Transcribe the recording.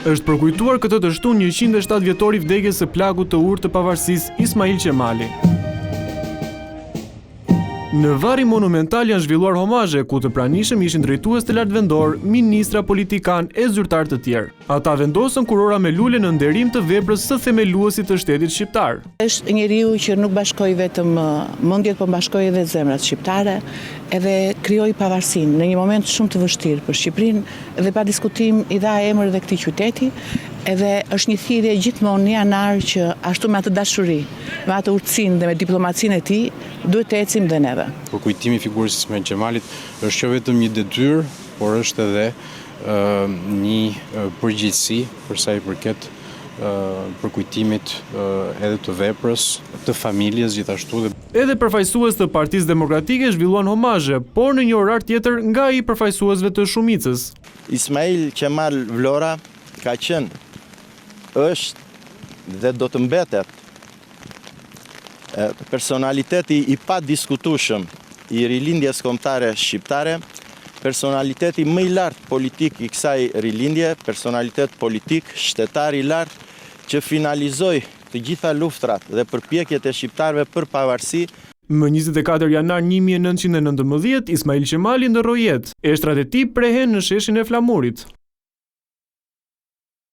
Është përkujtuar këtë të shtunë 107 vjetori vdekjes së plagut të urtë të pavarësisë Ismail Qemali. Në vari monumental janë zhvilluar homazhe ku të pranishëm ishin drejtues të lartëvendor, ministra, politikan e zyrtar të tjerë. Ata vendosën kurora me lule në nderim të veprës së themeluesit të shtetit shqiptar. Është njeriu që nuk bashkoi vetëm mendjet, por bashkoi edhe zemrat shqiptare, edhe krijoi pavarësinë në një moment shumë të vështirë për Shqipërinë dhe pa diskutim i dha emër edhe këtij qyteti. Edhe është një thirrje gjithmonë një anar që ashtu me atë dashuri, me atë urtësinë dhe me diplomacinë e tij, duhet të ecim dhe neve. Përkujtimi i figurës së Ismail Qemalit është jo vetëm një detyrë, por është edhe një përgjegjësi për sa i përket përkujtimit edhe të veprës, të familjes gjithashtu. Edhe përfaqësues të Partisë Demokratike zhvilluan homazhe, por në një orar tjetër nga ai përfaqësuesve të shumicës. Ismail Qemal Vlora ka qenë, është dhe do të mbetet personaliteti i pa diskutueshëm i rilindjes kombëtare shqiptare, personaliteti më i lartë politik i kësaj rilindje, personalitet politik, shtetar i lartë që finalizoi të gjitha luftrat dhe përpjekjet e shqiptarëve për pavarësi. Më 24 janar 1919, Ismail Qemali ndërroi jetë. Eshtrat e tij prehen në sheshin e Flamurit.